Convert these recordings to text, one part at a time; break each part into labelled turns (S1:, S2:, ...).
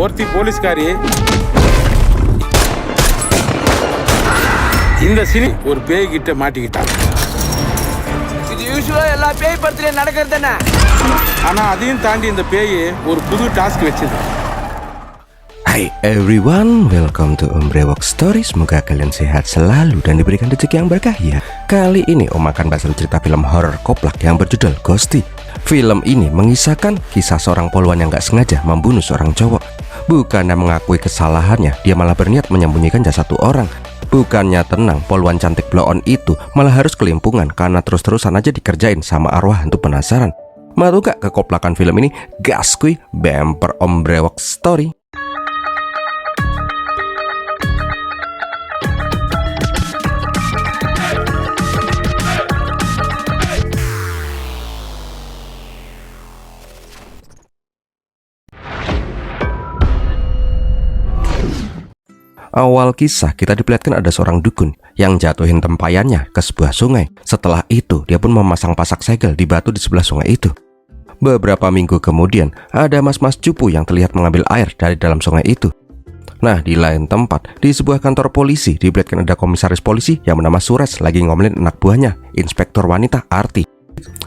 S1: ஒருத்தி போலீஸ்காரி இந்த சினி ஒரு பேய் கிட்ட மாட்டிக்கிட்டான்.
S2: இது யூசுவலா எல்லா பேய் படத்துலயும் நடக்கிறது தானே.
S1: ஆனா அதையும் தாண்டி இந்த பேய் ஒரு புது டாஸ்க் வச்சது.
S3: Hai everyone, welcome to Ombrewok Story. Semoga kalian sehat selalu dan diberikan rezeki yang berkah ya. Kali ini Om akan bahas cerita film horor koplak yang berjudul Ghosty. Film ini mengisahkan kisah seorang poluan yang gak sengaja membunuh seorang cowok. Bukannya mengakui kesalahannya, dia malah berniat menyembunyikan jasad satu orang. Bukannya tenang, poluan cantik blow-on itu malah harus kelimpungan karena terus-terusan aja dikerjain sama arwah hantu penasaran. Mau gak kekoplakan film ini? Gas kuy, bemper Ombrewok Story. Awal kisah kita diperlihatkan ada seorang dukun yang jatuhin tempayannya ke sebuah sungai. Setelah itu dia pun memasang pasak segel di batu di sebelah sungai itu. Beberapa minggu kemudian ada mas-mas cupu yang terlihat mengambil air dari dalam sungai itu. Nah, di lain tempat, di sebuah kantor polisi diperlihatkan ada komisaris polisi yang bernama Suresh lagi ngomelin anak buahnya, inspektur wanita Arti.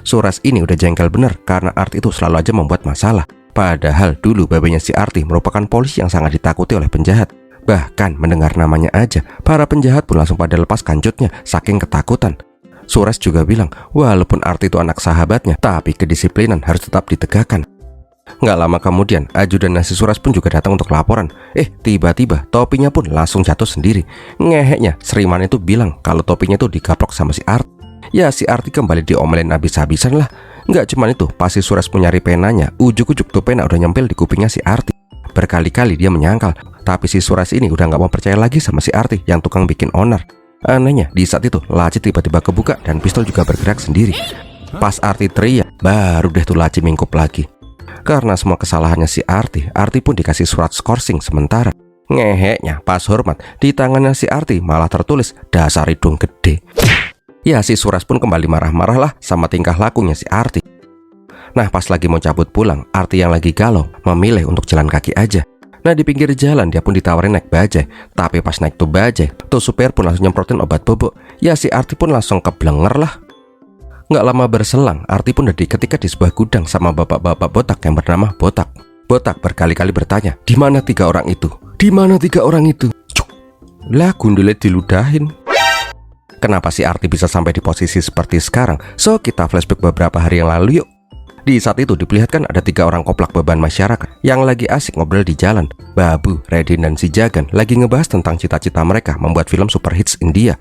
S3: Suresh ini udah jengkel bener karena Arti itu selalu aja membuat masalah. Padahal dulu babenya si Arti merupakan polisi yang sangat ditakuti oleh penjahat. Bahkan mendengar namanya aja, para penjahat pun langsung pada lepas kancutnya saking ketakutan. Suresh juga bilang, walaupun Arti itu anak sahabatnya, tapi kedisiplinan harus tetap ditegakkan. Nggak lama kemudian, ajudan si Suresh pun juga datang untuk laporan. Tiba-tiba topinya pun langsung jatuh sendiri. Ngeheknya, Sriman itu bilang kalau topinya itu digaplok sama si Arti. Ya, si Arti kembali diomelin habis-habisan lah. Nggak cuman itu, pas si Suresh mencari penanya, ujuk-ujuk tuh pena udah nyempil di kupingnya si Arti. Berkali-kali dia menyangkal, tapi si Suresh ini udah gak mau percaya lagi sama si Arti yang tukang bikin onar. Anehnya, di saat itu laci tiba-tiba kebuka dan pistol juga bergerak sendiri. Pas Arti teriak, baru deh tuh laci mingkup lagi. Karena semua kesalahannya si Arti pun dikasih surat skorsing sementara. Ngeheknya, pas hormat, di tangannya si Arti malah tertulis, dasar hidung gede. Ya, si Suresh pun kembali marah-marah lah sama tingkah lakunya si Arti. Nah, pas lagi mau cabut pulang, Arti yang lagi galau memilih untuk jalan kaki aja. Nah, di pinggir jalan dia pun ditawarin naik bajai. Tapi pas naik tuh bajai, tuh supir pun langsung nyemprotin obat bobok. Ya, si Arti pun langsung keblenger lah. Nggak lama berselang, Arti pun udah ketika di sebuah gudang sama bapak-bapak botak yang bernama Botak. Botak berkali-kali bertanya, di mana 3 orang itu? Di mana 3 orang itu? Cuk. Lah, gundulnya diludahin. Kenapa si Arti bisa sampai di posisi seperti sekarang? So, kita flashback beberapa hari yang lalu yuk. Di saat itu diperlihatkan ada 3 orang koplak beban masyarakat yang lagi asik ngobrol di jalan. Babu, Redin, dan si Jagan lagi ngebahas tentang cita-cita mereka membuat film super hits India.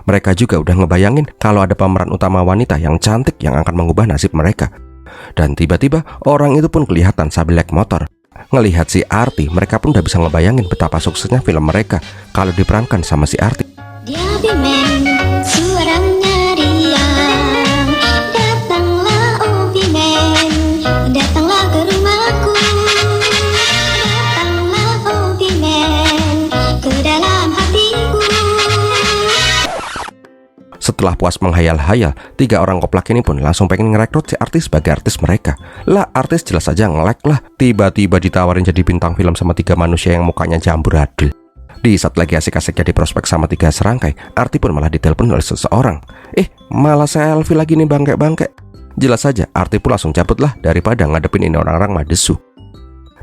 S3: Mereka juga udah ngebayangin kalau ada pemeran utama wanita yang cantik yang akan mengubah nasib mereka. Dan tiba-tiba orang itu pun kelihatan sambil naik motor. Ngelihat si Arti, mereka pun udah bisa ngebayangin betapa suksesnya film mereka kalau diperankan sama si Arti.
S4: Dia bimen, suaranya riang. Datanglah Obimen, datanglah ke rumahku. Datanglah Obimen, ke dalam hatiku.
S3: Setelah puas menghayal-hayal, 3 orang koplak ini pun langsung pengen ngerekrut si Arti sebagai artis mereka. Lah, artis jelas aja ngelek lah. Tiba-tiba ditawarin jadi bintang film sama 3 manusia yang mukanya jamburadul. Di saat lagi asik-asiknya di prospek sama 3 serangkai, Arti pun malah ditelepon oleh seseorang. Malah selfie lagi nih bangke-bangke. Jelas saja Arti pun langsung cabut lah daripada ngadepin ini orang-orang madesu.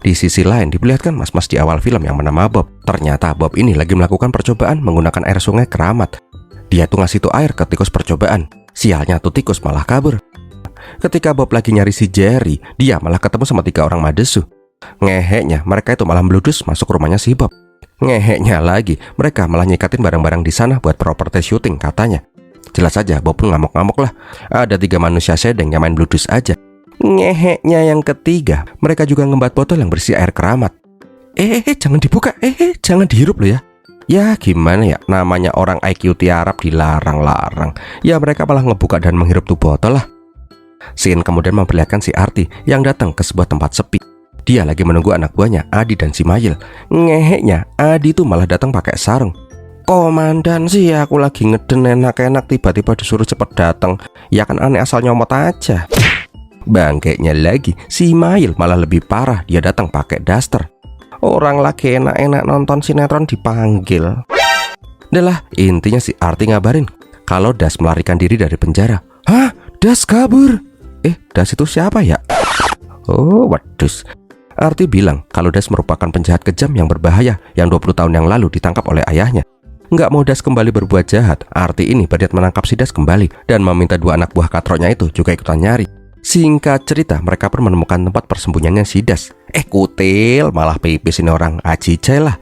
S3: Di sisi lain diperlihatkan mas-mas di awal film yang bernama Bob. Ternyata Bob ini lagi melakukan percobaan menggunakan air sungai Keramat. Dia tuh ngasih tuh air ke tikus percobaan. Sialnya tuh tikus malah kabur. Ketika Bob lagi nyari si Jerry, dia malah ketemu sama 3 orang madesu. Ngeheknya, mereka itu malah meludus masuk rumahnya si Bob. Ngeheknya lagi, mereka malah nyikatin barang-barang di sana buat properti syuting katanya. Jelas saja Bob pun ngamuk-ngamuk lah. Ada 3 manusia sedeng yang main bludus aja. Ngeheknya yang ketiga, mereka juga ngembat botol yang berisi air Keramat. Jangan dibuka, jangan dihirup loh ya. Ya gimana ya, namanya orang IQ tiarap dilarang-larang. Ya mereka malah ngebuka dan menghirup tuh botol lah. Scene kemudian memperlihatkan si Arti yang datang ke sebuah tempat sepi. Dia lagi menunggu anak buahnya, Adi dan si Mayil. Ngeheknya, Adi tuh malah datang pakai sarung. Komandan sih, aku lagi ngeden enak-enak tiba-tiba disuruh cepet datang. Ya kan aneh asal nyomot aja. Bangkeknya lagi, si Mayil malah lebih parah, dia datang pakai daster. Orang lagi enak-enak nonton sinetron dipanggil. Udah intinya si Arti ngabarin kalau Das melarikan diri dari penjara. Hah? Das kabur? Das itu siapa ya? Oh, wadus. Arti bilang kalau Das merupakan penjahat kejam yang berbahaya yang 20 tahun yang lalu ditangkap oleh ayahnya. Nggak mau Das kembali berbuat jahat, Arti ini berniat menangkap si Das kembali dan meminta 2 anak buah katroknya itu juga ikutan nyari. Singkat cerita, mereka pun menemukan tempat persembunyiannya si Das. Kutil, malah pipis ini orang, ajijai lah.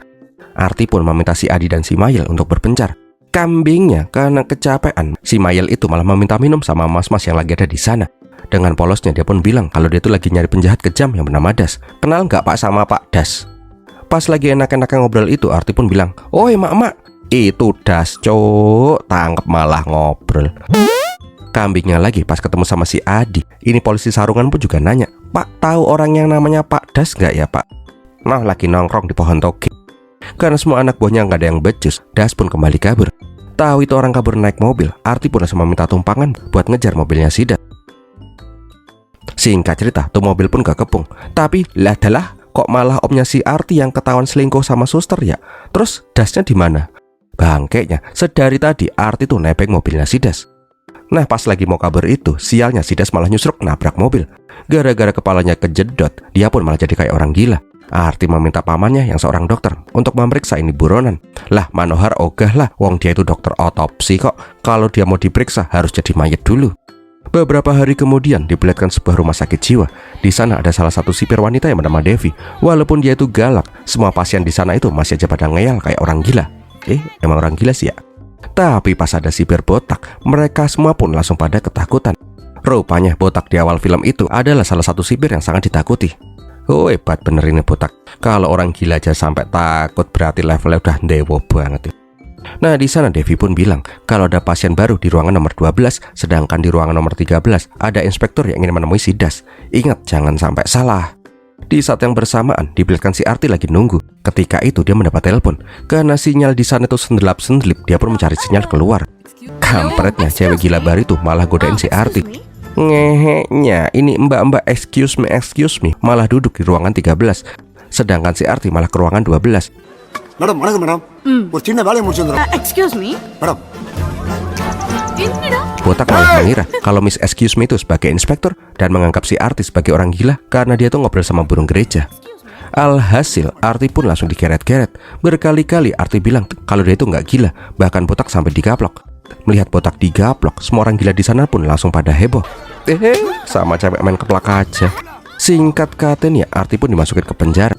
S3: Arti pun meminta si Adi dan si Mayel untuk berpencar. Kambingnya karena kecapean, si Mayel itu malah meminta minum sama mas-mas yang lagi ada di sana. Dengan polosnya dia pun bilang kalau dia tuh lagi nyari penjahat kejam yang bernama Das. Kenal nggak Pak sama Pak Das? Pas lagi enak-enaknya ngobrol itu, Arti pun bilang, "Oi mak-mak, itu Das cok." Tangkep malah ngobrol. Kambingnya lagi pas ketemu sama si Adi, ini polisi sarungan pun juga nanya, "Pak, tahu orang yang namanya Pak Das nggak ya Pak?" Nah, lagi nongkrong di pohon toge. Karena semua anak buahnya nggak ada yang becus, Das pun kembali kabur. Tahu itu orang kabur naik mobil, Arti pun langsung meminta tumpangan buat ngejar mobilnya si Das. Singkat cerita, tuh mobil pun gak kepung. Tapi lah kok malah omnya si Arti yang ketahuan selingkuh sama suster ya? Terus Dasnya di mana? Bangkeknya, sedari tadi Arti tuh nebeng mobilnya si Das. Nah, pas lagi mau kabur itu, sialnya si Das malah nyusruk nabrak mobil. Gara-gara kepalanya kejedot, dia pun malah jadi kayak orang gila. Arti meminta pamannya yang seorang dokter untuk memeriksa ini buronan. Lah, Manohar ogah lah, wong dia itu dokter otopsi kok. Kalau dia mau diperiksa harus jadi mayat dulu. Beberapa hari kemudian diperlihatkan sebuah rumah sakit jiwa. Di sana ada salah satu sipir wanita yang bernama Devi. Walaupun dia itu galak, semua pasien di sana itu masih aja pada ngeyel kayak orang gila. Emang orang gila sih ya. Tapi pas ada sipir botak, mereka semua pun langsung pada ketakutan. Rupanya botak di awal film itu adalah salah satu sipir yang sangat ditakuti. Oh, hebat bener ini botak. Kalau orang gila aja sampai takut, berarti levelnya udah dewo banget ya. Nah, di sana Devi pun bilang kalau ada pasien baru di ruangan nomor 12, sedangkan di ruangan nomor 13 ada inspektur yang ingin menemui si Das. Ingat, jangan sampai salah. Di saat yang bersamaan, diperlihatkan si Arti lagi nunggu. Ketika itu dia mendapat telepon. Karena sinyal di sana itu sendelap-sendelip, dia pun mencari sinyal keluar. Kampretnya, cewek gila baru itu malah godain si Arti. Ngeheknya, ini mbak-mbak excuse me malah duduk di ruangan 13. Sedangkan si Arti malah ke ruangan 12.
S5: மேடம் வணக்கம் மேடம் ஒரு சின்ன வேலையை முடிச்சிருந்தோம்
S6: Excuse me?
S5: Madam
S3: Botak malah mengira kalau Miss Excuse Me itu sebagai inspektur dan menganggap si Arti sebagai orang gila karena dia tuh ngobrol sama burung gereja. Alhasil, Arti pun langsung digeret-geret. Berkali-kali Arti bilang kalau dia itu nggak gila, bahkan Botak sampai digaplok. Melihat Botak digaplok, semua orang gila di sana pun langsung pada heboh. Sama cewek main keplak aja. Singkat katanya, Arti pun dimasukin ke penjara.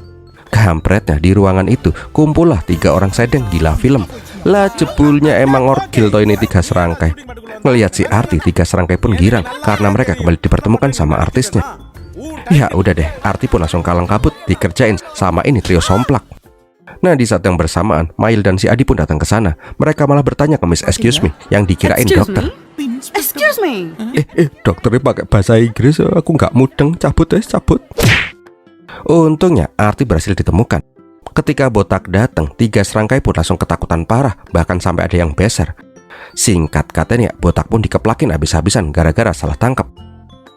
S3: Kampretnya, di ruangan itu kumpullah 3 orang sedeng gila film. Lah jebulnya emang orgil toh ini 3 serangkai. Ngelihat si Arti, 3 serangkai pun girang karena mereka kembali dipertemukan sama artisnya. Ya udah deh, Arti pun langsung kalang kabut dikerjain sama ini trio somplak. Nah, di saat yang bersamaan, Mayel dan si Adi pun datang ke sana. Mereka malah bertanya ke Miss Excuse Me yang dikirain dokter.
S6: Excuse me?
S3: Dokternya pakai bahasa Inggris, aku nggak mudeng, cabut. Untungnya Arti berhasil ditemukan. Ketika Botak datang, 3 serangkai pun langsung ketakutan parah, bahkan sampai ada yang beser. Singkat katanya, Botak pun dikeplakin habis-habisan gara-gara salah tangkap.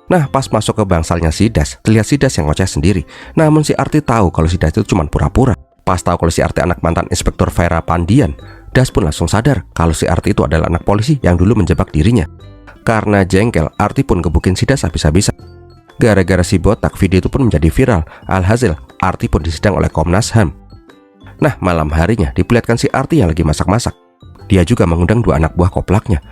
S3: Nah, pas masuk ke bangsalnya si Das, terlihat si Das yang ngoceh sendiri. Namun si Arti tahu kalau si Das itu cuma pura-pura. Pas tahu kalau si Arti anak mantan Inspektur Vera Pandian, Das pun langsung sadar kalau si Arti itu adalah anak polisi yang dulu menjebak dirinya. Karena jengkel, Arti pun gebukin si Das habis-habisan. Gara-gara si Botak, video itu pun menjadi viral. Alhasil, Arti pun disidang oleh Komnas HAM. Nah, malam harinya diperlihatkan si Arti yang lagi masak-masak. Dia juga mengundang 2 anak buah koplaknya.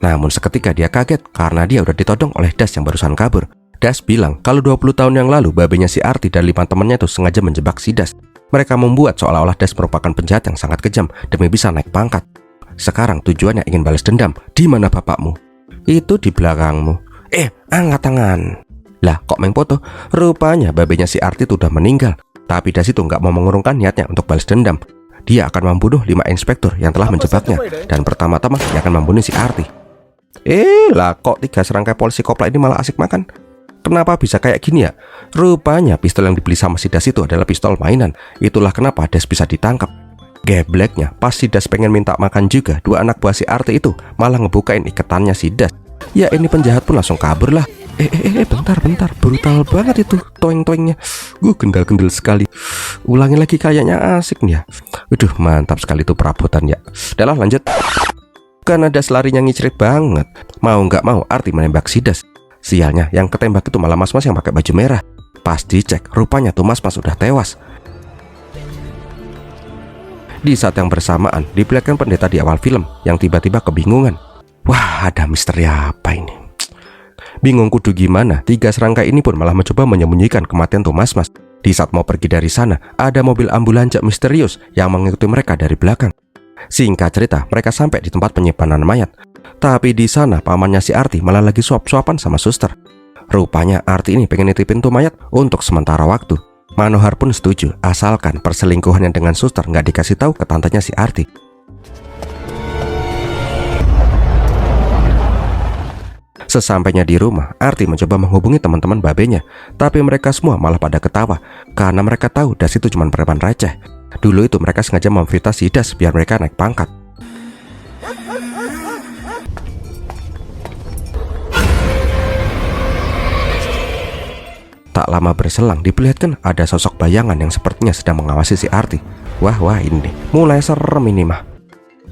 S3: Namun seketika dia kaget karena dia udah ditodong oleh Das yang barusan kabur. Das bilang kalau 20 tahun yang lalu babenya si Arti dan 5 temannya itu sengaja menjebak si Das. Mereka membuat seolah-olah Das merupakan penjahat yang sangat kejam demi bisa naik pangkat. Sekarang tujuannya ingin balas dendam. Di mana bapakmu? Itu di belakangmu. Angkat tangan. Lah, kok main foto? Rupanya babenya si Arti itu udah meninggal. Tapi Das itu nggak mau mengurungkan niatnya untuk balas dendam. Dia akan membunuh 5 inspektur yang telah menjebaknya. Dan pertama-tama dia akan membunuh si Arti. Lah kok 3 serangkai polisi koplak ini malah asik makan? Kenapa bisa kayak gini ya? Rupanya pistol yang dibeli sama si Das itu adalah pistol mainan. Itulah kenapa Das bisa ditangkap. Gebleknya, pas si Das pengen minta makan juga, 2 anak buah si Arti itu malah ngebukain iketannya si Das. Ya ini penjahat pun langsung kabur lah. Bentar, brutal banget itu toeng-toengnya. Gendal-gendal sekali. Ulangi lagi, kayaknya asik nih ya. Waduh, mantap sekali tuh perabotan ya. Udah lah, lanjut. Karena Das larinya ngicrit banget, mau nggak mau Arti menembak si Das. Sialnya, yang ketembak itu malah mas-mas yang pakai baju merah. Pas dicek, rupanya tuh mas-mas udah tewas. Di saat yang bersamaan, diperlihatkan pendeta di awal film yang tiba-tiba kebingungan. Wah, ada misteri apa ini? Bingung kudu gimana, 3 serangkai ini pun malah mencoba menyembunyikan kematian tuh mas-mas. Di saat mau pergi dari sana, ada mobil ambulansnya misterius yang mengikuti mereka dari belakang. Singkat cerita, mereka sampai di tempat penyimpanan mayat. Tapi di sana pamannya si Arti malah lagi suap-suapan sama suster. Rupanya Arti ini pengen nitipin tuh mayat untuk sementara waktu. Manohar pun setuju, asalkan perselingkuhannya dengan suster nggak dikasih tahu ke tantenya si Arti. Sesampainya di rumah, Arti mencoba menghubungi teman-teman babenya, tapi mereka semua malah pada ketawa karena mereka tahu Das itu cuma preman receh. Dulu itu mereka sengaja memfitnah si Das biar mereka naik pangkat. Tak lama berselang, diperlihatkan ada sosok bayangan yang sepertinya sedang mengawasi si Arti. Wah, ini mulai serem ini mah.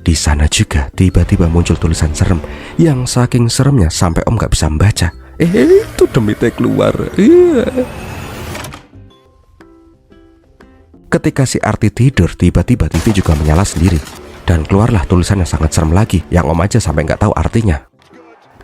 S3: Di sana juga tiba-tiba muncul tulisan serem yang saking seremnya sampai Om gak bisa membaca. Itu demitnya keluar. Ketika si Arti tidur, tiba-tiba TV juga menyala sendiri dan keluarlah tulisan yang sangat serem lagi yang Om aja sampai nggak tahu artinya.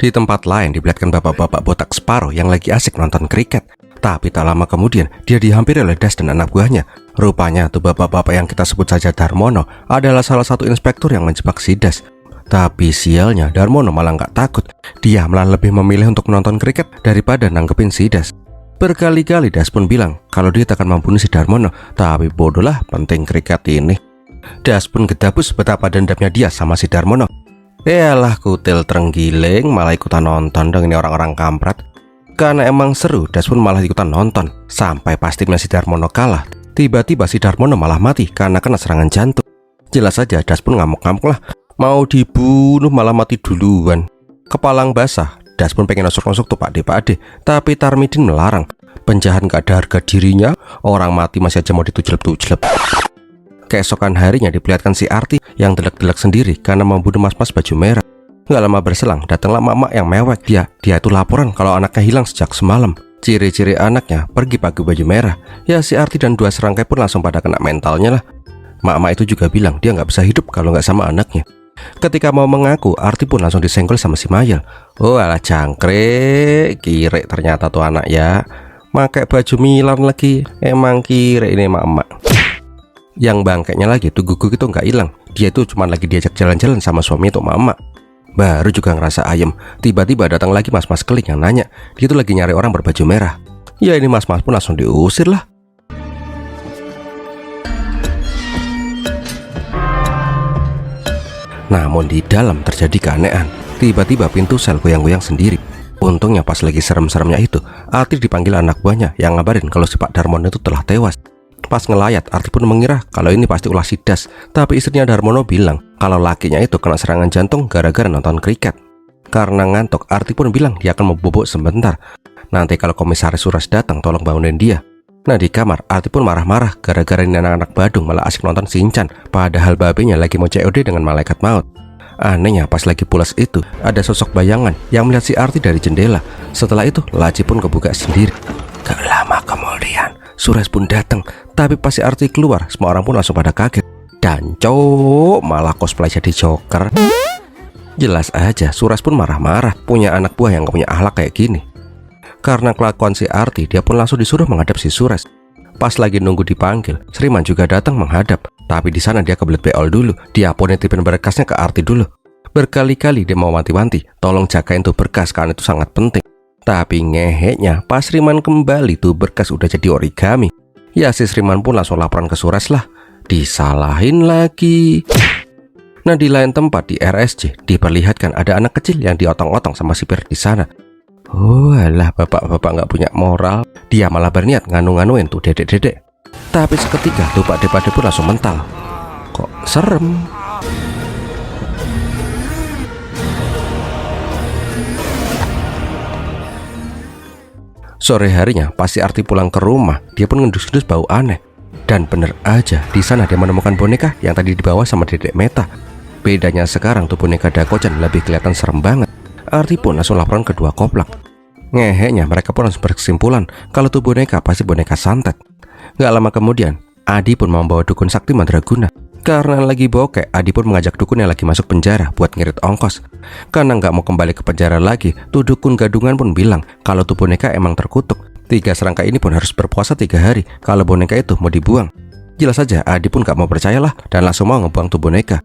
S3: Di tempat lain diperlihatkan bapak-bapak botak separuh yang lagi asik nonton kriket. Tapi tak lama kemudian dia dihampiri oleh Das dan anak buahnya. Rupanya tuh bapak-bapak yang kita sebut saja Darmono adalah salah satu inspektur yang menjebak si Das. Tapi sialnya Darmono malah nggak takut. Dia malah lebih memilih untuk menonton kriket daripada nanggepin si Das. Berkali-kali Das pun bilang kalau dia tak akan membunuh si Darmono, tapi bodohlah, penting kriket ini. Das pun gedabus betapa dendamnya dia sama si Darmono. Yalah, kutil terenggiling malah ikutan nonton dong ini orang-orang kampret. Karena emang seru, Das pun malah ikutan nonton. Sampai pas timnya si Darmono kalah, tiba-tiba si Darmono malah mati karena kena serangan jantung. Jelas saja Das pun ngamuk-ngamuk lah, mau dibunuh malah mati duluan. Kepalang basah, Das pun pengen nusuk-nusuk tuh Pak Ade, tapi Tarmidin melarang. Penjahat gak ada harga dirinya, orang mati masih aja mau ditujlep-tujlep. Keesokan harinya diperlihatkan si Arti yang delek-delek sendiri karena membunuh mas-mas baju merah. Gak lama berselang, datanglah mak-mak yang mewek. Dia itu laporan kalau anaknya hilang sejak semalam. Ciri-ciri anaknya pergi pakai baju merah. Ya si Arti dan 2 serangkai pun langsung pada kena mentalnya lah. Mak-mak itu juga bilang dia gak bisa hidup kalau gak sama anaknya. Ketika mau mengaku, Arti pun langsung disenggol sama si Mayel. Oh alah jangkrik, kire ternyata tuh anak ya. Pakai baju Milan lagi, emang kire ini mak-mak. Yang bangkainya lagi tuh guguk itu gak hilang. Dia itu cuma lagi diajak jalan-jalan sama suami tuh mak-mak. Baru juga ngerasa ayem, tiba-tiba datang lagi mas-mas keling yang nanya dia tuh lagi nyari orang berbaju merah. Ya ini mas-mas pun langsung diusir lah. Namun di dalam terjadi keanehan. Tiba-tiba pintu sel goyang-goyang sendiri. Untungnya pas lagi serem-seremnya itu, Arti dipanggil anak buahnya yang ngabarin kalau si Pak Darmono itu telah tewas. Pas ngelayat, Arti pun mengira kalau ini pasti ulah si Das. Tapi istrinya Darmono bilang kalau lakinya itu kena serangan jantung gara-gara nonton kriket. Karena ngantuk, Arti pun bilang dia akan membobok sebentar. Nanti kalau komisaris Suras datang, tolong bangunin dia. Nah di kamar, Arti pun marah-marah gara-gara ini anak-anak Badung malah asik nonton Shinchan. Padahal babenya lagi mau COD dengan malaikat maut. Anehnya pas lagi pulas itu, ada sosok bayangan yang melihat si Arti dari jendela. Setelah itu, laci pun kebuka sendiri. Gak lama kemudian, Suras pun datang. Tapi pas si Arti keluar, semua orang pun langsung pada kaget. Dan cowok malah cosplay jadi Joker. Jelas aja Suras pun marah-marah, punya anak buah yang gak punya akhlak kayak gini. Karena kelakuan si Arti, dia pun langsung disuruh menghadap si Suras. Pas lagi nunggu dipanggil, Sriman juga datang menghadap. Tapi di sana dia kebelet beol dulu. Dia pun nitipin berkasnya ke Arti dulu. Berkali-kali dia mau wanti-wanti, tolong jagain tuh berkas karena itu sangat penting. Tapi ngeheknya, pas Sriman kembali tuh berkas udah jadi origami. Ya si Sriman pun langsung laporan ke Suras lah. Disalahin lagi. Nah di lain tempat di RSC diperlihatkan ada anak kecil yang diotong-otong sama sipir di sana. Oh alah, bapak-bapak gak punya moral. Dia malah berniat nganu-nganuin tuh dedek-dedek. Tapi seketika tuh Pak Depade pun langsung mental. Kok serem? Sore harinya pas si Arti pulang ke rumah, dia pun ngendus-ngendus bau aneh. Dan bener aja, di sana dia menemukan boneka yang tadi dibawa sama Dedek Meta. Bedanya sekarang tuh boneka Dakocan lebih kelihatan serem banget. Arti pun langsung laporan ke dua koplak. Ngeheknya mereka pun langsung berkesimpulan kalau tuh boneka pasti boneka santet. Gak lama kemudian, Adi pun membawa dukun sakti mandraguna. Karena lagi bokek, Adi pun mengajak dukun yang lagi masuk penjara buat ngirit ongkos. Karena nggak mau kembali ke penjara lagi, tuh dukun gadungan pun bilang kalau tuh boneka emang terkutuk. 3 serangga ini pun harus berpuasa 3 hari kalau boneka itu mau dibuang. Jelas saja Adi pun gak mau percayalah dan langsung mau ngebuang tuh boneka.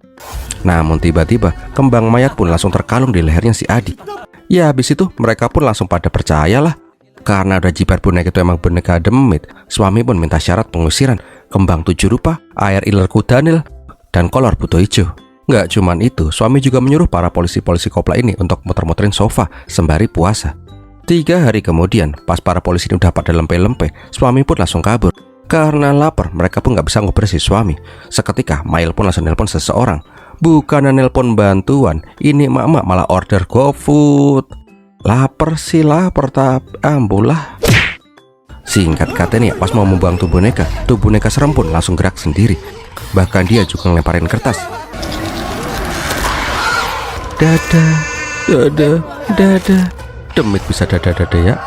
S3: Namun tiba-tiba kembang mayat pun langsung terkalung di lehernya si Adi. Ya habis itu mereka pun langsung pada percayalah. Karena udah jibar boneka itu emang boneka demit, suami pun minta syarat pengusiran, kembang 7 rupa, air iler kudanil, dan kolor buto hijau. Nggak cuman itu, suami juga menyuruh para polisi-polisi kopla ini untuk muter-muterin sofa sembari puasa. 3 hari kemudian, pas para polisi ini udah pada lempe-lempe, suami pun langsung kabur. Karena lapar, mereka pun nggak bisa ngobrol si suami. Seketika, Mail pun langsung nelpon seseorang. Bukan nelpon bantuan, ini emak-emak malah order GoFood. Lapar sih lapar, ambulah. Singkat katanya, pas mau membuang tuh boneka serem pun langsung gerak sendiri. Bahkan dia juga ngelemparin kertas. Dada, dada, dada. Demit bisa dada-dada ya.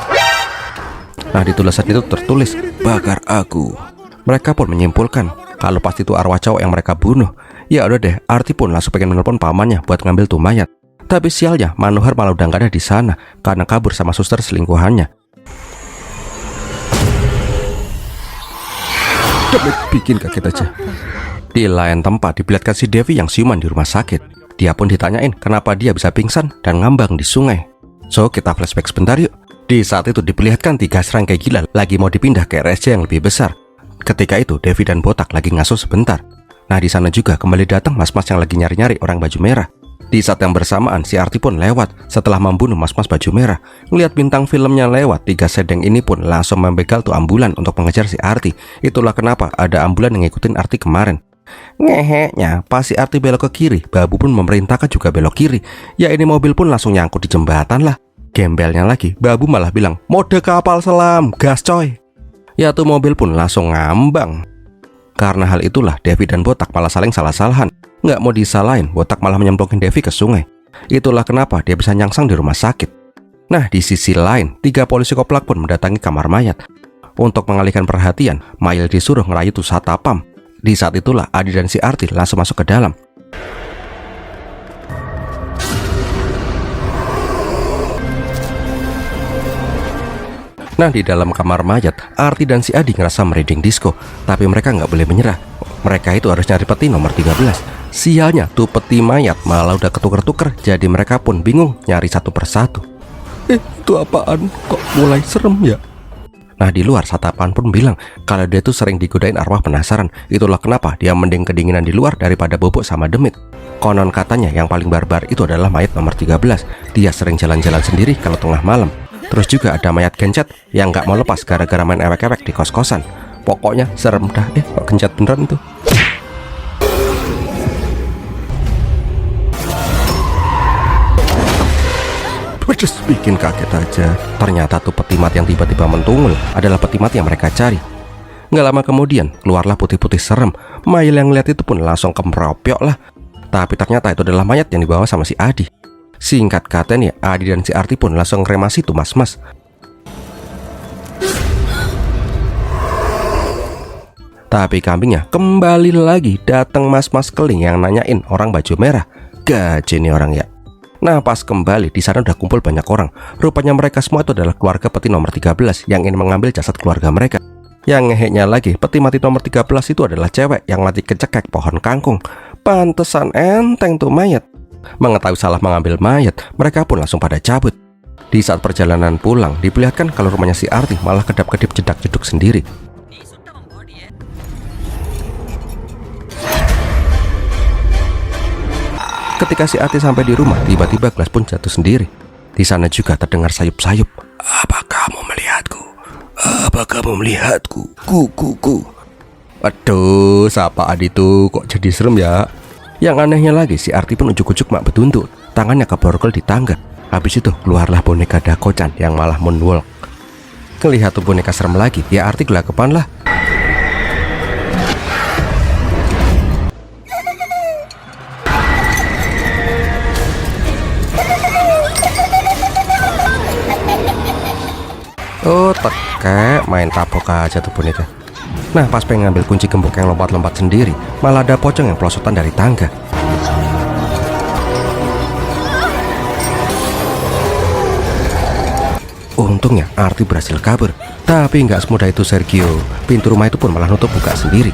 S3: Nah di tulisan itu tertulis, bakar aku. Mereka pun menyimpulkan kalau pasti itu arwah cowok yang mereka bunuh. Ya udah deh, Arti pun langsung pengen menelpon pamannya buat ngambil tuh mayat. Tapi sialnya, Manohar malah udah gak ada di sana karena kabur sama suster selingkuhannya. Demit bikin kaget aja. Di lain tempat diperlihatkan si Devi yang siuman di rumah sakit. Dia pun ditanyain kenapa dia bisa pingsan dan ngambang di sungai. So kita flashback sebentar yuk. Di saat itu diperlihatkan 3 serangga gila lagi mau dipindah ke RSC yang lebih besar. Ketika itu Devi dan Botak lagi ngasuh sebentar. Nah di sana juga kembali datang mas-mas yang lagi nyari-nyari orang baju merah. Di saat yang bersamaan si Arti pun lewat setelah membunuh mas-mas baju merah. Ngeliat bintang filmnya lewat, 3 sedeng ini pun langsung membegal tuh ambulan untuk mengejar si Arti. Itulah kenapa ada ambulan yang ngikutin Arti kemarin. Ngeheknya, pas si Arti belok ke kiri, Babu pun memerintahkan juga belok kiri. Ya ini mobil pun langsung nyangkut di jembatan lah. Gembelnya lagi, Babu malah bilang, mode kapal selam, gas coy. Ya tuh mobil pun langsung ngambang. Karena hal itulah Devi dan Botak malah saling salah-salahan. Nggak mau disalahin, Botak malah menyemplungin Devi ke sungai. Itulah kenapa dia bisa nyangsang di rumah sakit. Nah di sisi lain, 3 polisi koplak pun mendatangi kamar mayat. Untuk mengalihkan perhatian, Mail disuruh ngerayu tuh satpam. Di saat itulah Adi dan si Arti langsung masuk ke dalam. Nah di dalam kamar mayat, Arti dan si Adi ngerasa merinding disco. Tapi mereka nggak boleh menyerah. Mereka itu harus nyari peti nomor 13. Sialnya tuh peti mayat malah udah ketuker-tuker. Jadi mereka pun bingung nyari satu persatu. Itu apaan? Kok mulai serem ya? Nah di luar Satapan pun bilang kalau dia tuh sering digodain arwah penasaran. Itulah kenapa dia mending kedinginan di luar daripada bobok sama demit. Konon katanya yang paling barbar itu adalah mayat nomor 13. Dia sering jalan-jalan sendiri kalau tengah malam. Terus juga ada mayat gencet yang gak mau lepas gara-gara main ewek-ewek di kos-kosan. Pokoknya serem dah, kok gencet beneran tuh. Pedes bikin kaget aja. Ternyata tuh peti mati yang tiba-tiba mentungul adalah peti mati yang mereka cari. Gak lama kemudian keluarlah putih-putih serem. Mail yang lihat itu pun langsung kemeropiok lah. Tapi ternyata itu adalah mayat yang dibawa sama si Adi. Singkat katanya, Adi dan si Arti pun langsung kremasi tuh mas-mas. Tapi kambingnya kembali lagi datang mas-mas keling yang nanyain orang baju merah. Gaji nih orang ya. Nah pas kembali di sana udah kumpul banyak orang. Rupanya mereka semua itu adalah keluarga peti nomor 13 yang ingin mengambil jasad keluarga mereka. Yang ngeheknya lagi, peti mati nomor 13 itu adalah cewek yang mati kecekek pohon kangkung. Pantesan enteng tuh mayat. Mengetahui salah mengambil mayat, mereka pun langsung pada cabut. Di saat perjalanan pulang, diperlihatkan kalau rumahnya si Arti malah kedap-kedip jedak-jeduk sendiri. Ketika si Arti sampai di rumah, tiba-tiba gelas pun jatuh sendiri. Di sana juga terdengar sayup-sayup. Apa kamu melihatku? Apa kamu melihatku? Ku. Aduh, siapa Adi tuh? Kok jadi serem ya? Yang anehnya lagi, si Arti pun ujuk-ujuk mak betuntut. Tangannya keborgol di tangga. Habis itu keluarlah boneka Dakocan yang malah moonwalk. Ngelihat tuh boneka serem lagi, ya Arti gelagapan lah. Oh teke, main tapok aja tuh boneka. Nah pas pengen ngambil kunci gembok yang lompat-lompat sendiri, malah ada pocong yang pelosotan dari tangga. Untungnya Arti berhasil kabur. Tapi nggak semudah itu Sergio. Pintu rumah itu pun malah nutup buka sendiri.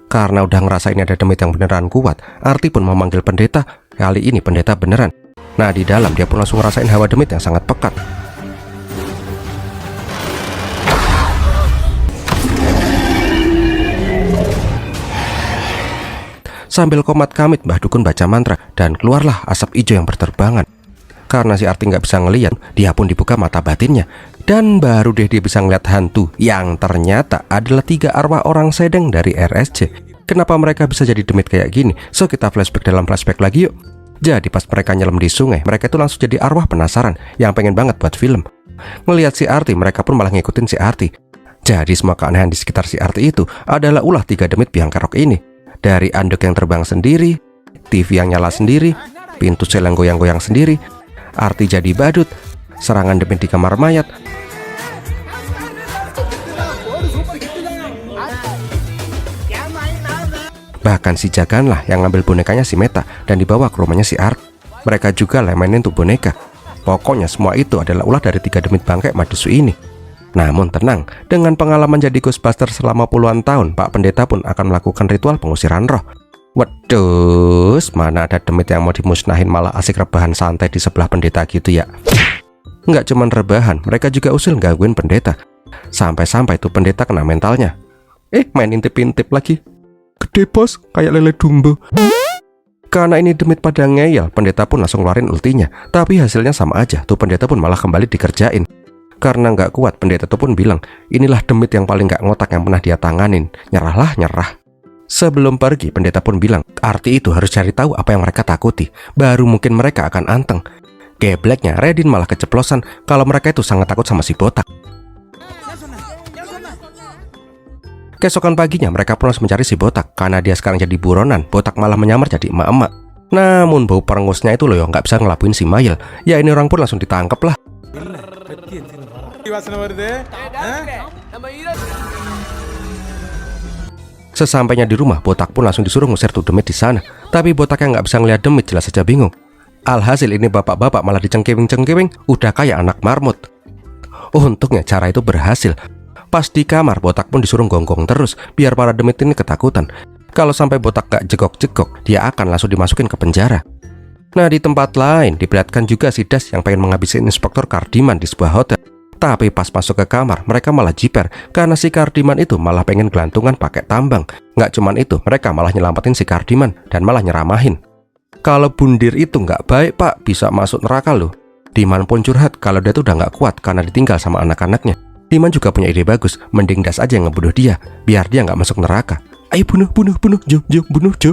S3: Karena udah ngerasain ada demit yang beneran kuat, Arti pun memanggil pendeta. Kali ini pendeta beneran. Nah di dalam dia pun langsung ngerasain hawa demit yang sangat pekat. Sambil komat kamit Mbah Dukun baca mantra dan keluarlah asap hijau yang berterbangan. Karena si Arti nggak bisa ngeliat, dia pun dibuka mata batinnya. Dan baru deh dia bisa ngeliat hantu yang ternyata adalah 3 arwah orang sedeng dari RSC. Kenapa mereka bisa jadi demit kayak gini? So kita flashback dalam flashback lagi yuk. Jadi pas mereka nyelam di sungai, mereka itu langsung jadi arwah penasaran yang pengen banget buat film. Ngelihat si Arti, mereka pun malah ngikutin si Arti. Jadi semua keanehan di sekitar si Arti itu adalah ulah 3 demit biang kerok ini. Dari anduk yang terbang sendiri, TV yang nyala sendiri, pintu sel yang goyang-goyang sendiri, Arti jadi badut, serangan demit di kamar mayat. Bahkan si Jagan lah yang ngambil bonekanya si Meta dan dibawa ke rumahnya si Art. Mereka juga lah mainin tuh boneka. Pokoknya semua itu adalah ulah dari 3 demit bangke madusu ini. Namun tenang, dengan pengalaman jadi Ghostbuster selama puluhan tahun, Pak Pendeta pun akan melakukan ritual pengusiran roh. Waduh, mana ada demit yang mau dimusnahin malah asik rebahan santai di sebelah pendeta gitu ya. Nggak cuman rebahan, mereka juga usil gangguin pendeta. Sampai-sampai tuh pendeta kena mentalnya. Main intip-intip lagi. Gede bos, kayak lele dumbo. Karena ini demit pada ngeyel, pendeta pun langsung ngeluarin ultinya. Tapi hasilnya sama aja, tuh pendeta pun malah kembali dikerjain. Karena nggak kuat, pendeta itu pun bilang, inilah demit yang paling nggak ngotak yang pernah dia tanganin. Nyerahlah, nyerah. Sebelum pergi, pendeta pun bilang, Arti itu harus cari tahu apa yang mereka takuti. Baru mungkin mereka akan anteng. Gebleknya, Redin malah keceplosan kalau mereka itu sangat takut sama si botak. Keesokan paginya, mereka pun harus mencari si botak. Karena dia sekarang jadi buronan, botak malah menyamar jadi emak-emak. Namun bau perengusnya itu loh yang nggak bisa ngelabuin si Mail. Ya ini orang pun langsung ditangkap lah. Sesampainya di rumah, botak pun langsung disuruh ngusir tuh demit di sana. Tapi botak yang nggak bisa ngeliat demit jelas saja bingung. Alhasil ini bapak-bapak malah dicengkewing-cengkewing, udah kayak anak marmut. Untungnya cara itu berhasil. Pas di kamar, botak pun disuruh gonggong terus biar para demit ini ketakutan. Kalau sampai botak gak jegok-jegok, dia akan langsung dimasukin ke penjara. Nah di tempat lain diperlihatkan juga si Das yang pengen menghabisi Inspektur Cardiman di sebuah hotel. Tapi pas masuk ke kamar, mereka malah jiper karena si Cardiman itu malah pengen gelantungan pakai tambang. Nggak cuman itu, mereka malah nyelamatin si Cardiman dan malah nyeramahin. Kalau bundir itu nggak baik pak, bisa masuk neraka loh. Diman pun curhat kalau dia tuh udah nggak kuat karena ditinggal sama anak-anaknya. Diman juga punya ide bagus, mending Das aja yang ngebunuh dia, biar dia nggak masuk neraka. Ayo bunuh, Jo, bunuh Jo.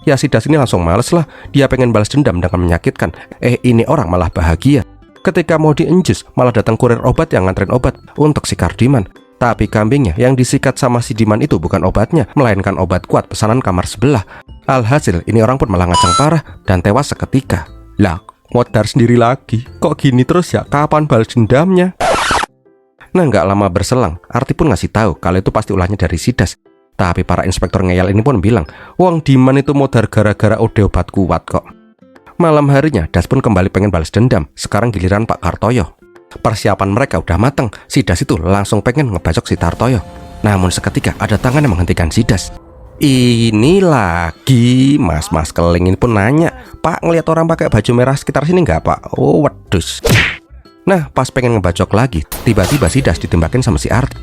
S3: Ya si Das ini langsung males lah, dia pengen balas dendam dengan menyakitkan. Ini orang malah bahagia. Ketika mau dienjus, malah datang kurir obat yang nganterin obat untuk si Cardiman. Tapi kambingnya yang disikat sama si Diman itu bukan obatnya, melainkan obat kuat pesanan kamar sebelah. Alhasil ini orang pun malah ngacang parah dan tewas seketika. Lah, modar sendiri lagi. Kok gini terus ya? Kapan balas dendamnya? Nah nggak lama berselang, Arti pun ngasih tahu kalau itu pasti ulahnya dari si Das. Tapi para inspektor ngeyel ini pun bilang, wong Diman itu modar gara-gara ode obat kuat kok. Malam harinya, Das pun kembali pengen balas dendam. Sekarang giliran Pak Kartoyo. Persiapan mereka udah mateng. Si Das itu langsung pengen ngebacok si Tartoyo. Namun seketika ada tangan yang menghentikan si Das. Ini lagi mas-mas keling ini pun nanya, Pak ngelihat orang pakai baju merah sekitar sini nggak Pak? Oh wedus. Nah pas pengen ngebacok lagi, tiba-tiba si Das ditembakin sama si Arti.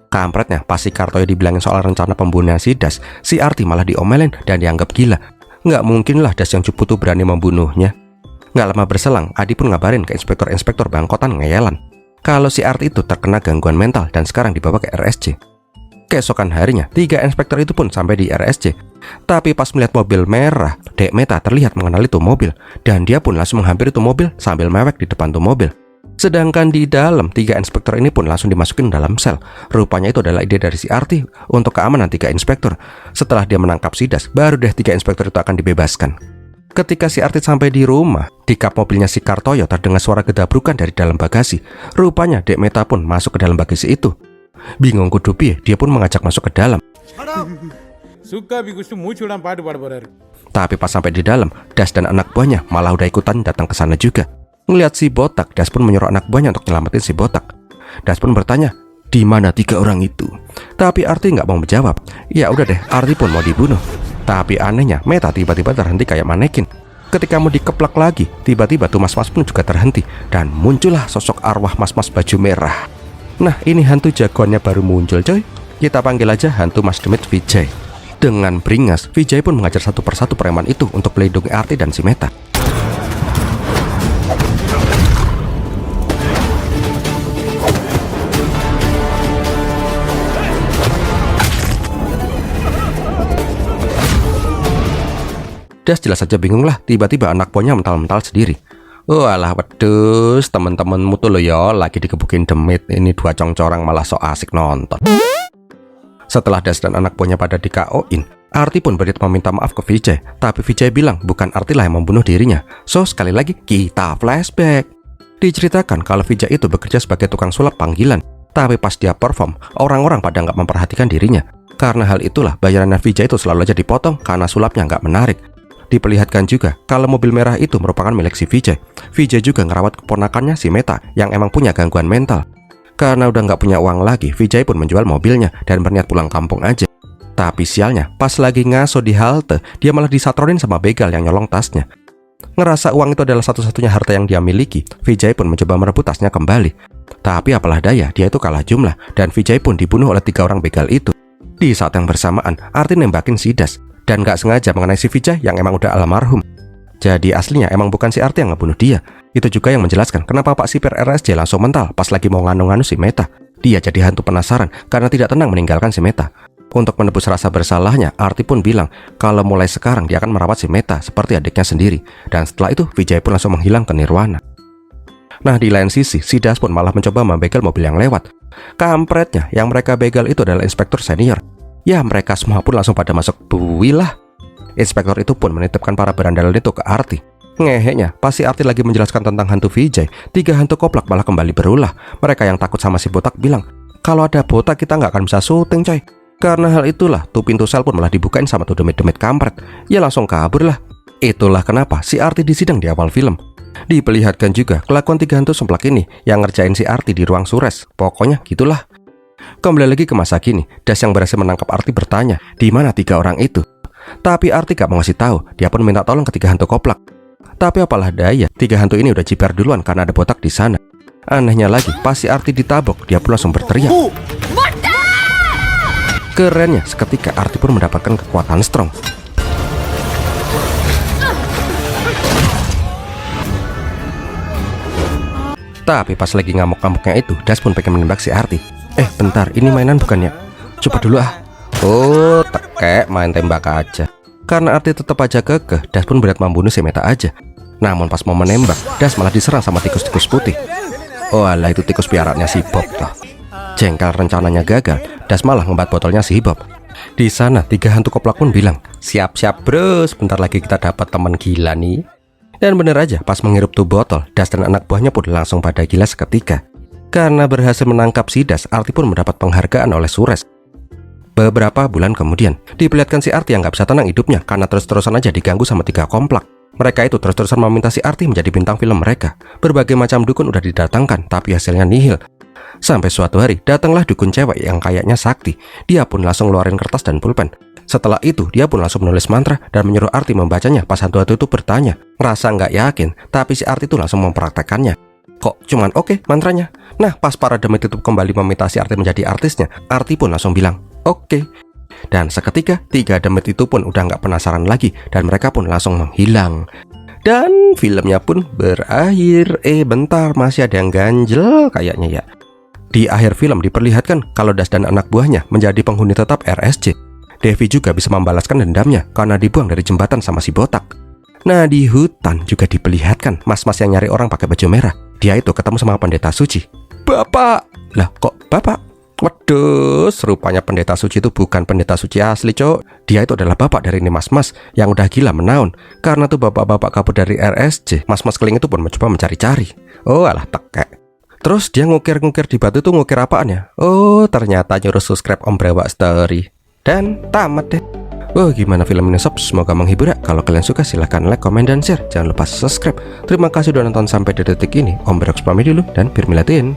S3: Kampretnya, pas si Kartoyo dibilangin soal rencana pembunuhan si Das, si Arti malah diomelin dan dianggap gila. Nggak mungkin lah Das yang cupu tuh berani membunuhnya. Nggak lama berselang, Adi pun ngabarin ke inspektor-inspektor bangkotan ngeyelan kalau si Arti itu terkena gangguan mental dan sekarang dibawa ke RSC. Keesokan harinya, 3 inspektur itu pun sampai di RSC. Tapi pas melihat mobil merah, Dek Meta terlihat mengenali tuh mobil, dan dia pun langsung menghampiri tuh mobil sambil mewek di depan tuh mobil. Sedangkan di dalam, 3 inspektur ini pun langsung dimasukin dalam sel. Rupanya itu adalah ide dari si Arti untuk keamanan 3 inspektur. Setelah dia menangkap si Das, baru deh 3 inspektur itu akan dibebaskan. Ketika si Arti sampai di rumah, di kap mobilnya si Kartoyo terdengar suara gedabrukan dari dalam bagasi. Rupanya Dek Meta pun masuk ke dalam bagasi itu. Bingung kudu piye, dia pun mengajak masuk ke dalam.
S1: சுக்கா பிகுஸ்டு மூச்சு விடாம பாட்டு பாட போறாரு.
S3: Tapi pas sampai di dalam, Das dan anak buahnya malah udah ikutan datang ke sana juga. Ngelihat si botak, Das pun menyuruh anak buahnya untuk nyelamatin si botak. Das pun bertanya, di mana 3 orang itu? Tapi Arti nggak mau menjawab. Ya udah deh, Arti pun mau dibunuh. Tapi anehnya, Meta tiba-tiba terhenti kayak manekin. Ketika mau dikeplak lagi, tiba-tiba tuh mas-mas pun juga terhenti. Dan muncullah sosok arwah mas-mas baju merah. Nah, ini hantu jagoannya baru muncul coy. Kita panggil aja hantu Mas Demit Vijay. Dengan beringas, Vijay pun mengajar satu persatu preman itu untuk melindungi Arti dan si Meta. Das jelas saja bingung lah, tiba-tiba anak buahnya mental-mental sendiri. Walah wedus, temen-temenmu tuh lo ya lagi dikebukin Demit. Ini 2 congcorang malah so asik nonton. Setelah Das dan anak buahnya pada di KO-in, Arti pun berdiri meminta maaf ke Vijay. Tapi Vijay bilang bukan Arti lah yang membunuh dirinya. So sekali lagi kita flashback. Diceritakan kalau Vijay itu bekerja sebagai tukang sulap panggilan. Tapi pas dia perform, orang-orang pada nggak memperhatikan dirinya. Karena hal itulah bayarannya Vijay itu selalu aja dipotong karena sulapnya nggak menarik. Diperlihatkan juga kalau mobil merah itu merupakan milik si Vijay. Vijay juga ngerawat keponakannya si Meta yang emang punya gangguan mental. Karena udah nggak punya uang lagi, Vijay pun menjual mobilnya dan berniat pulang kampung aja. Tapi sialnya, pas lagi ngaso di halte, dia malah disatronin sama begal yang nyolong tasnya. Ngerasa uang itu adalah satu-satunya harta yang dia miliki, Vijay pun mencoba merebut tasnya kembali. Tapi apalah daya, dia itu kalah jumlah dan Vijay pun dibunuh oleh 3 orang begal itu. Di saat yang bersamaan, Arti nembakin si Das dan gak sengaja mengenai si Vijay yang emang udah almarhum. Jadi aslinya emang bukan si Arti yang ngebunuh dia. Itu juga yang menjelaskan kenapa Pak Sipir RSJ langsung mental pas lagi mau nganu-nganu si Meta. Dia jadi hantu penasaran karena tidak tenang meninggalkan si Meta. Untuk menebus rasa bersalahnya, Arti pun bilang kalau mulai sekarang dia akan merawat si Meta seperti adiknya sendiri. Dan setelah itu Vijay pun langsung menghilang ke nirwana. Nah di lain sisi, si Das pun malah mencoba membegal mobil yang lewat. Kampretnya, yang mereka begal itu adalah inspektur senior. Ya mereka semua pun langsung pada masuk bui lah. Inspektur itu pun menitipkan para berandalan itu ke Arti. Ngeheknya, pas si Arti lagi menjelaskan tentang hantu Vijay, 3 hantu koplak malah kembali berulah. Mereka yang takut sama si botak bilang, kalau ada botak kita nggak akan bisa syuting coy. Karena hal itulah, tuh pintu sel pun malah dibukain sama tuh demit-demit kampret. Ya langsung kabur lah. Itulah kenapa si Arti disidang di awal film. Diperlihatkan juga kelakuan 3 hantu semplak ini yang ngerjain si Arti di ruang sures. Pokoknya gitulah. Kembali lagi ke masa kini, Das yang berhasil menangkap Arti bertanya, di mana 3 orang itu? Tapi Arti gak mau ngasih tahu. Dia pun minta tolong ke 3 hantu koplak. Tapi apalah daya, 3 hantu ini udah jiper duluan karena ada botak di sana. Anehnya lagi, pas si Arti ditabok, dia pun langsung berteriak. Kerennya, seketika Arti pun mendapatkan kekuatan strong. Tapi pas lagi ngamuk-ngamuknya itu, Das pun pengen menembak si Arti. Bentar, ini mainan bukannya? Coba dulu ah. Oh, tekek main tembak aja. Karena Arti tetap aja kekeh, Das pun berat membunuh si Meta aja. Namun pas mau menembak, Das malah diserang sama tikus-tikus putih. Oh alah, itu tikus piarannya si Bob toh. Jengkel rencananya gagal, Das malah ngembat botolnya si Bob. Di sana 3 hantu koplak pun bilang, siap-siap bro, sebentar lagi kita dapat teman gila nih. Dan bener aja, pas menghirup tuh botol, Das dan anak buahnya pun langsung pada gila seketika. Karena berhasil menangkap si Das, Arti pun mendapat penghargaan oleh Sures. Beberapa bulan kemudian, diperlihatkan si Arti yang gak bisa tenang hidupnya karena terus-terusan aja diganggu sama 3 komplak. Mereka itu terus-terusan meminta si Arti menjadi bintang film mereka. Berbagai macam dukun udah didatangkan, tapi hasilnya nihil. Sampai suatu hari, datanglah dukun cewek yang kayaknya sakti. Dia pun langsung ngeluarin kertas dan pulpen. Setelah itu, dia pun langsung menulis mantra dan menyuruh Arti membacanya pas hantu-hantu itu bertanya. Rasa nggak yakin, tapi si Arti itu langsung mempraktekannya. Kok cuman oke mantranya? Nah, pas para demit itu kembali meminta si Arti menjadi artisnya, Arti pun langsung bilang, oke. Dan seketika, 3 demit itu pun udah nggak penasaran lagi dan mereka pun langsung menghilang. Dan filmnya pun berakhir. Bentar, masih ada yang ganjel kayaknya ya. Di akhir film diperlihatkan kalau Das dan anak buahnya menjadi penghuni tetap RSJ. Devi juga bisa membalaskan dendamnya karena dibuang dari jembatan sama si botak. Nah, di hutan juga diperlihatkan mas-mas yang nyari orang pakai baju merah. Dia itu ketemu sama pendeta suci. Bapak! Lah, kok bapak? Waduh, rupanya pendeta suci itu bukan pendeta suci asli, cok. Dia itu adalah bapak dari ini mas-mas yang udah gila menaun. Karena tuh bapak-bapak kabur dari RSJ. Mas-mas keling itu pun mencoba mencari-cari. Oh, alah tekek. Terus dia ngukir-ngukir di batu tuh ngukir apaan ya? Oh, ternyata nyuruh subscribe Om Brewak Story. Dan tamat deh. Oh, gimana film ini sob? Semoga menghibur ya. Kalau kalian suka silahkan like, komen, dan share. Jangan lupa subscribe. Terima kasih sudah nonton sampai detik ini. Om Brewak pamit dulu dan Birmilatin.